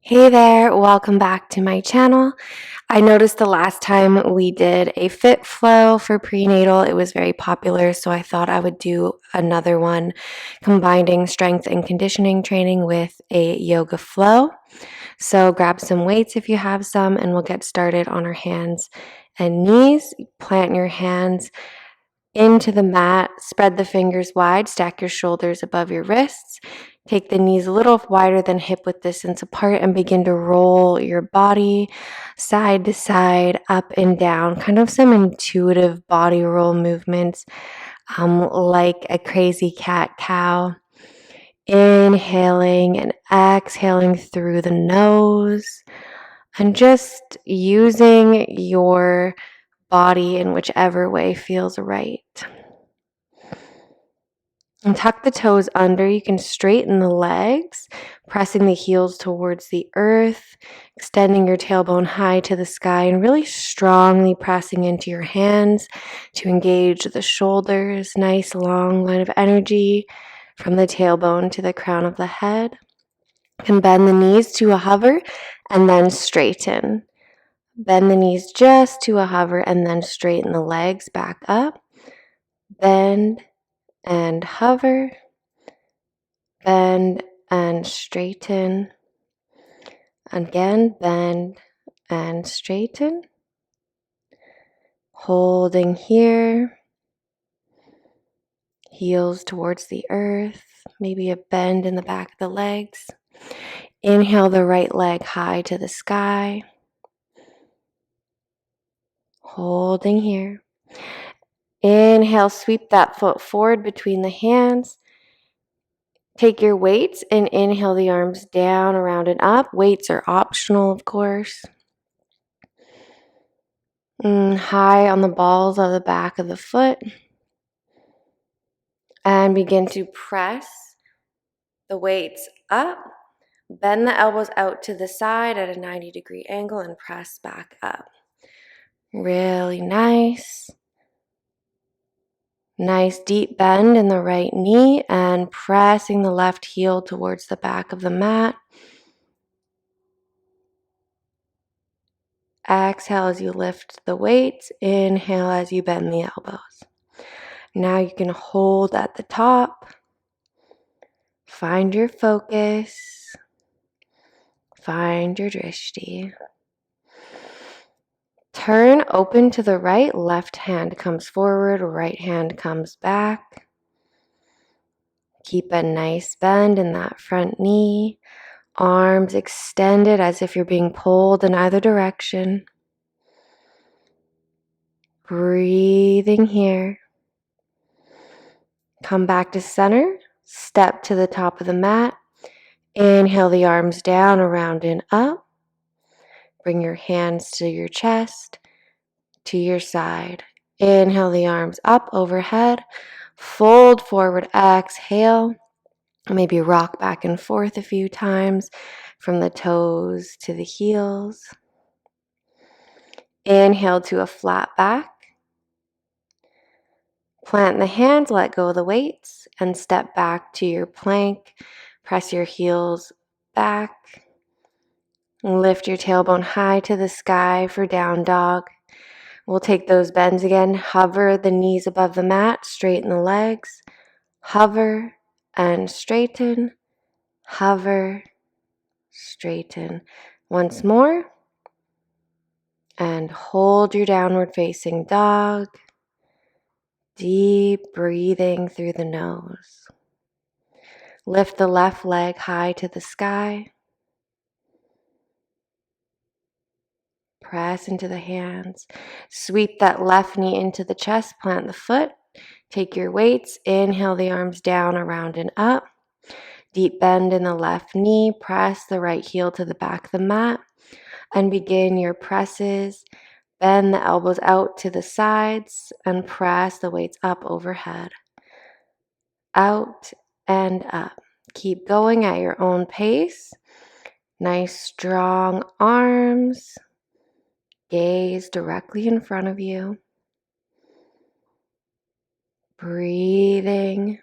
Hey there, welcome back to my channel. I noticed the last time we did a fit flow for prenatal, it was very popular, so I thought I would do another one combining strength and conditioning training with a yoga flow. So grab some weights if you have some, and we'll get started on our hands and knees. Plant your hands into the mat, spread the fingers wide, stack your shoulders above your wrists. Take the knees a little wider than hip width distance apart and begin to roll your body side to side, up and down, kind of some intuitive body roll movements, like a crazy cat cow. Inhaling and exhaling through the nose, and just using your body in whichever way feels right. And tuck the toes under. You can straighten the legs, pressing the heels towards the earth, extending your tailbone high to the sky, and really strongly pressing into your hands to engage the shoulders. Nice long line of energy from the tailbone to the crown of the head. You can bend the knees to a hover and then straighten. Bend the knees just to a hover and then straighten the legs back up. Bend and hover. Bend and straighten. Again, bend and straighten. Holding here. Heels towards the earth. Maybe a bend in the back of the legs. Inhale the right leg high to the sky. Holding here. Inhale, sweep that foot forward between the hands. Take your weights and inhale the arms down, around, and up. Weights are optional, of course. High on the balls of the back of the foot. And begin to press the weights up. Bend the elbows out to the side at a 90-degree angle and press back up. Really nice. Nice deep bend in the right knee and pressing the left heel towards the back of the mat. Exhale as you lift the weights. Inhale as you bend the elbows. Now you can hold at the top. Find your focus. Find your drishti. Turn open to the right. Left hand comes forward. Right hand comes back. Keep a nice bend in that front knee. Arms extended as if you're being pulled in either direction. Breathing here. Come back to center. Step to the top of the mat. Inhale the arms down, around, and up. Bring your hands to your chest, to your side. Inhale the arms up overhead. Fold forward, exhale. Maybe rock back and forth a few times from the toes to the heels. Inhale to a flat back. Plant the hands, let go of the weights, and step back to your plank. Press your heels back. Lift your tailbone high to the sky for down dog. We'll take those bends again. Hover the knees above the mat. Straighten the legs. Hover and straighten. Hover, straighten. Once more. And hold your downward facing dog. Deep breathing through the nose. Lift the left leg high to the sky. Press into the hands. Sweep that left knee into the chest. Plant the foot. Take your weights. Inhale the arms down, around, and up. Deep bend in the left knee. Press the right heel to the back of the mat. And begin your presses. Bend the elbows out to the sides and press the weights up overhead. Out and up. Keep going at your own pace. Nice strong arms. Gaze directly in front of you. Breathing.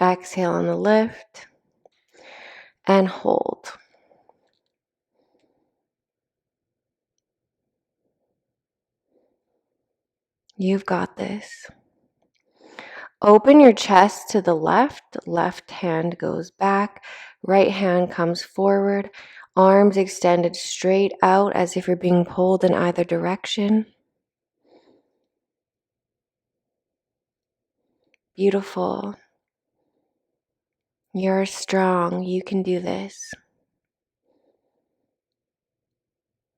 Exhale on the lift. and hold. You've got this. Open your chest to the left. Left hand goes back. Right hand comes forward. Arms extended straight out as if you're being pulled in either direction. Beautiful. You're strong. You can do this.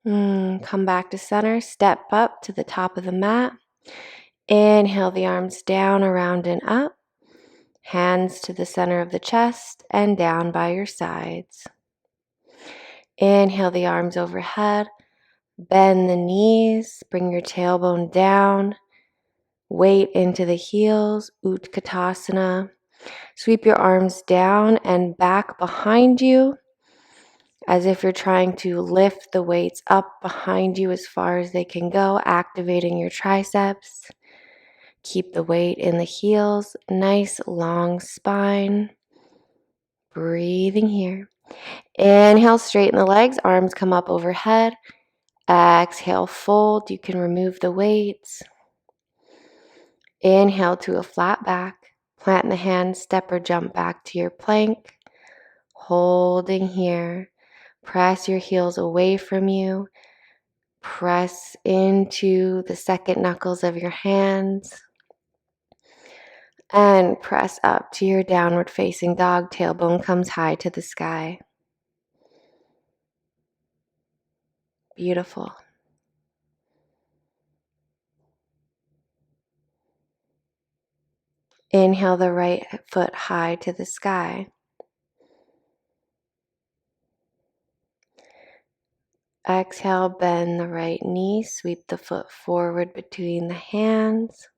Come back to center. Step up to the top of the mat. Inhale the arms down, around, and up. Hands to the center of the chest and down by your sides. Inhale the arms overhead. Bend the knees. Bring your tailbone down. Weight into the heels. Utkatasana. Sweep your arms down and back behind you, as if you're trying to lift the weights up behind you as far as they can go, activating your triceps. Keep the weight in the heels, nice long spine. Breathing here. Inhale, straighten the legs, arms come up overhead. Exhale, fold. You can remove the weights. Inhale to a flat back. Plant the hands, step or jump back to your plank. Holding here. Press your heels away from you. Press into the second knuckles of your hands. And press up to your downward facing dog. Tailbone comes high to the sky. Beautiful. Inhale the right foot high to the sky. Exhale, bend the right knee. Sweep the foot forward between the hands.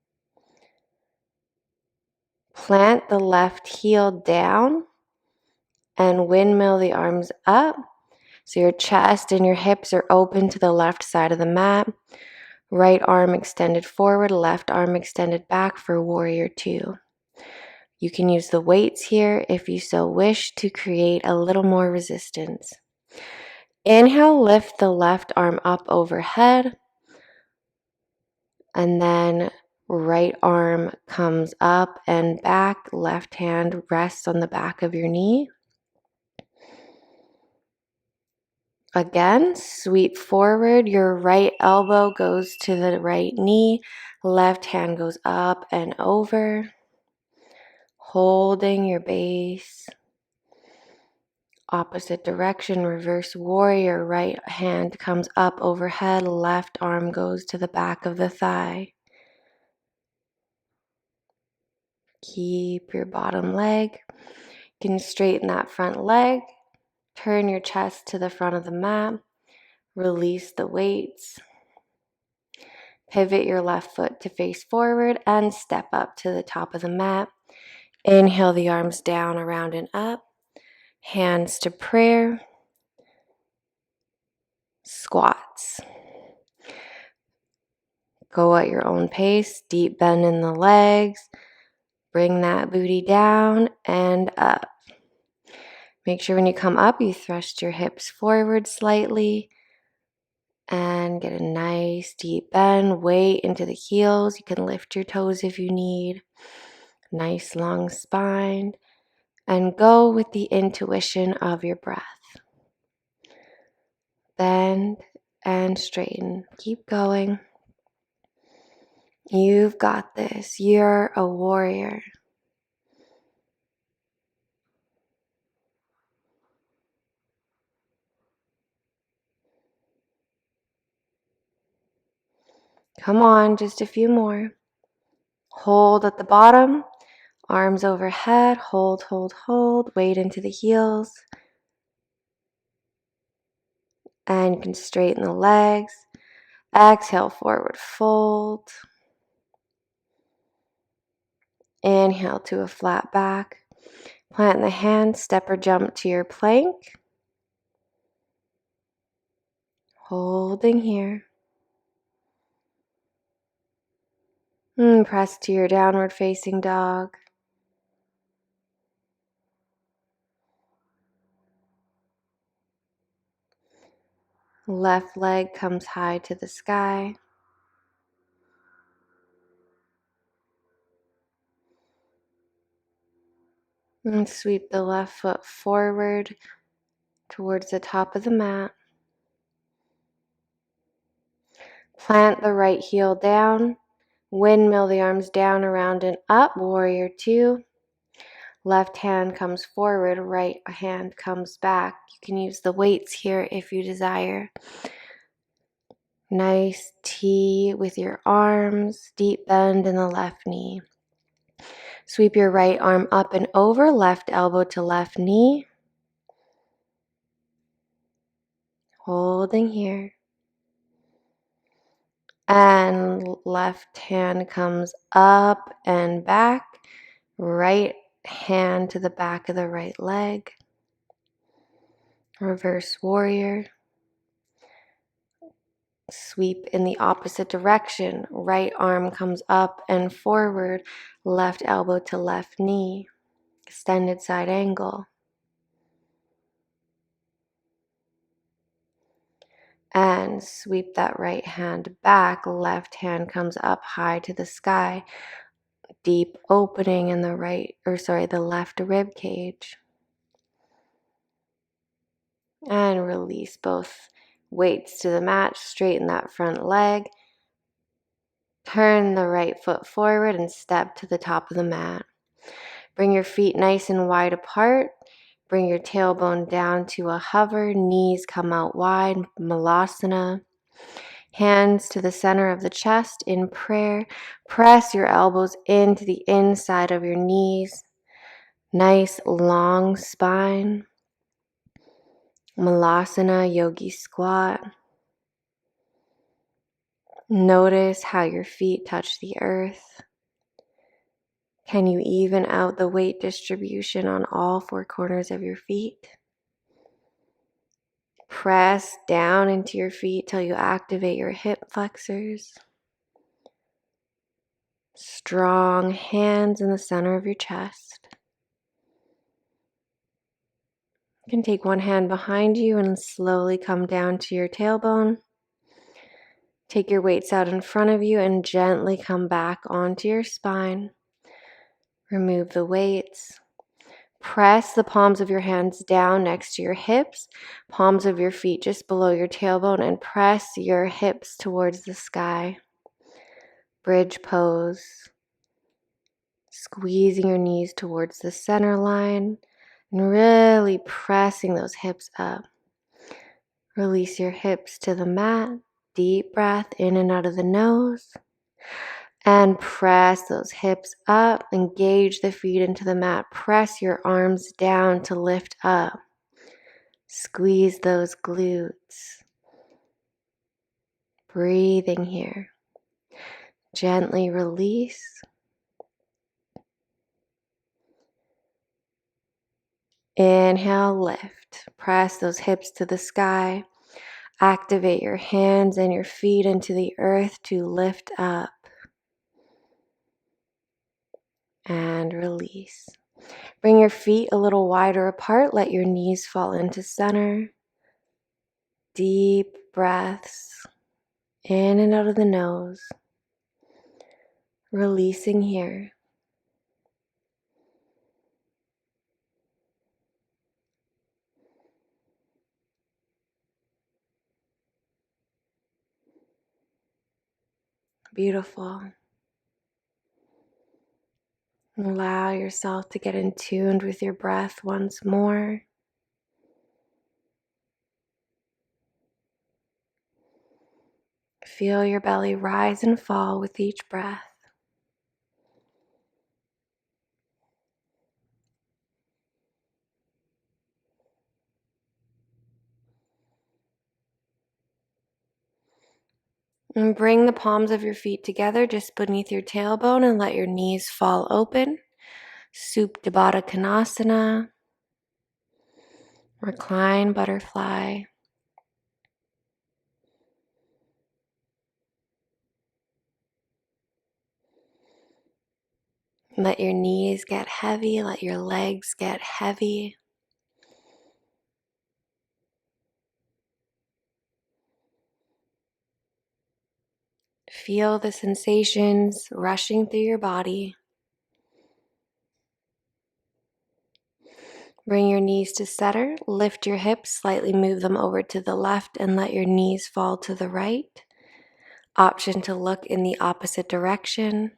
Plant the left heel down and windmill the arms up. So your chest and your hips are open to the left side of the mat. Right arm extended forward, left arm extended back for warrior two. You can use the weights here if you so wish to create a little more resistance. Inhale, lift the left arm up overhead. And then right arm comes up and back. Left hand rests on the back of your knee. Again, sweep forward. Your right elbow goes to the right knee. Left hand goes up and over. Holding your base. Opposite direction, reverse warrior. Right hand comes up overhead. Left arm goes to the back of the thigh. Keep your bottom leg. You can straighten that front leg. Turn your chest to the front of the mat. Release the weights. Pivot your left foot to face forward and step up to the top of the mat. Inhale the arms down, around, and up. Hands to prayer. Squats. Go at your own pace. Deep bend in the legs. Bring that booty down and up. Make sure when you come up, you thrust your hips forward slightly. And get a nice deep bend. Weight into the heels. You can lift your toes if you need. Nice long spine. And go with the intuition of your breath. Bend and straighten. Keep going. You've got this. You're a warrior. Come on, just a few more. Hold at the bottom. Arms overhead. Hold, hold, hold. Weight into the heels. And you can straighten the legs. Exhale, forward fold. Inhale to a flat back. Plant the hands, step or jump to your plank. Holding here. Press to your downward facing dog. Left leg comes high to the sky. And sweep the left foot forward towards the top of the mat. Plant the right heel down. Windmill the arms down, around, and up. Warrior two. Left hand comes forward, right hand comes back. You can use the weights here if you desire. Nice T with your arms, deep bend in the left knee. Sweep your right arm up and over, left elbow to left knee. Holding here. And left hand comes up and back. Right hand to the back of the right leg. Reverse warrior. Sweep in the opposite direction. Right arm comes up and forward. Left elbow to left knee. Extended side angle. And sweep that right hand back. Left hand comes up high to the sky. Deep opening in the the left rib cage. And release both weights to the mat. Straighten that front leg. Turn the right foot forward and step to the top of the mat. Bring your feet nice and wide apart. Bring your tailbone down to a hover. Knees come out wide. Malasana. Hands to the center of the chest in prayer. Press your elbows into the inside of your knees. Nice long spine. Malasana Yogi squat. Notice how your feet touch the earth. Can you even out the weight distribution on all four corners of your feet? Press down into your feet till you activate your hip flexors. Strong hands in the center of your chest. You can take one hand behind you and slowly come down to your tailbone. Take your weights out in front of you and gently come back onto your spine. Remove the weights. Press the palms of your hands down next to your hips, palms of your feet just below your tailbone, and press your hips towards the sky. Bridge pose. Squeezing your knees towards the center line and really pressing those hips up. Release your hips to the mat. Deep breath in and out of the nose. And press those hips up. Engage the feet into the mat. Press your arms down to lift up. Squeeze those glutes. Breathing here. Gently release. Inhale, lift. Press those hips to the sky. Activate your hands and your feet into the earth to lift up. And release. Bring your feet a little wider apart. Let your knees fall into center. Deep breaths in and out of the nose. Releasing here. Beautiful. Allow yourself to get in tune with your breath once more. Feel your belly rise and fall with each breath. And bring the palms of your feet together just beneath your tailbone and let your knees fall open. Supta Konasana. Recline butterfly. Let your knees get heavy. Let your legs get heavy. Feel the sensations rushing through your body. Bring your knees to center, lift your hips, slightly move them over to the left and let your knees fall to the right. Option to look in the opposite direction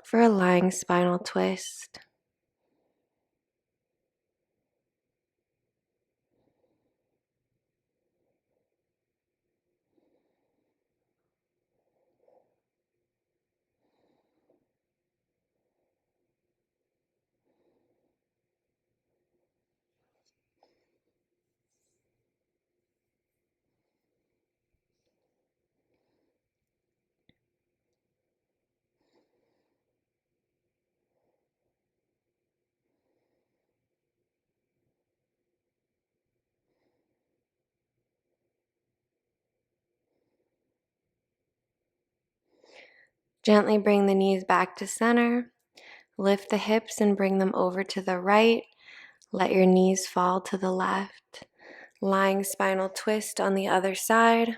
for a lying spinal twist. Gently bring the knees back to center. Lift the hips and bring them over to the right. Let your knees fall to the left. Lying spinal twist on the other side.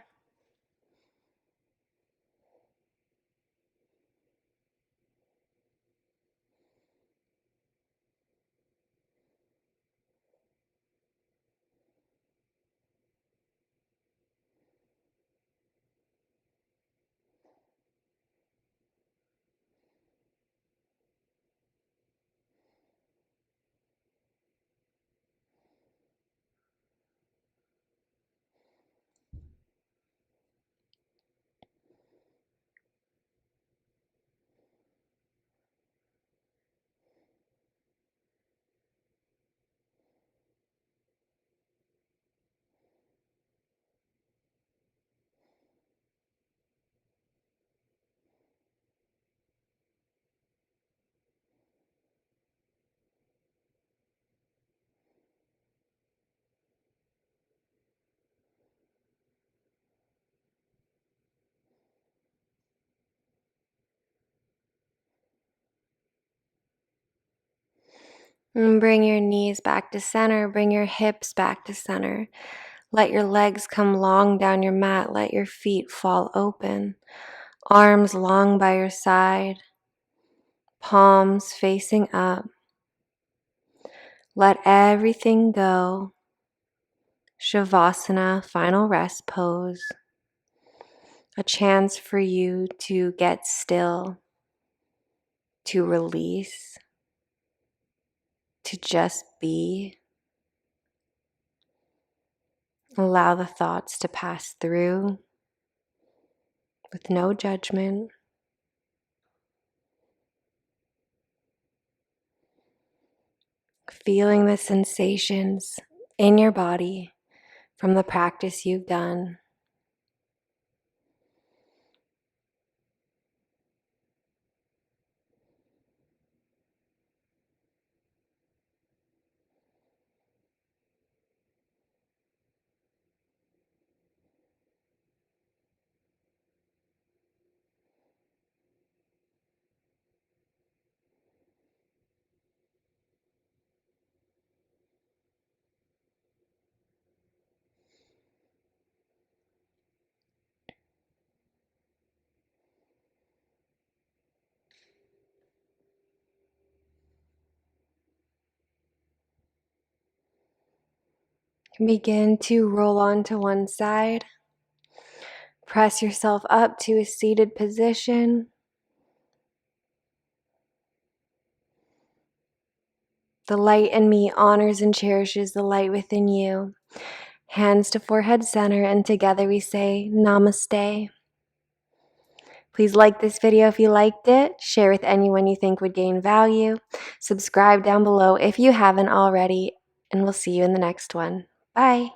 And bring your knees back to center. Bring your hips back to center. Let your legs come long down your mat. Let your feet fall open. Arms long by your side. Palms facing up. Let everything go. Savasana, final rest pose. A chance for you to get still, to release, to just be. Allow the thoughts to pass through with no judgment. Feeling the sensations in your body from the practice you've done. Begin to roll onto one side. Press yourself up to a seated position. The light in me honors and cherishes the light within you. Hands to forehead center, and together we say Namaste. Please like this video if you liked it. Share with anyone you think would gain value. Subscribe down below if you haven't already, and we'll see you in the next one. Bye.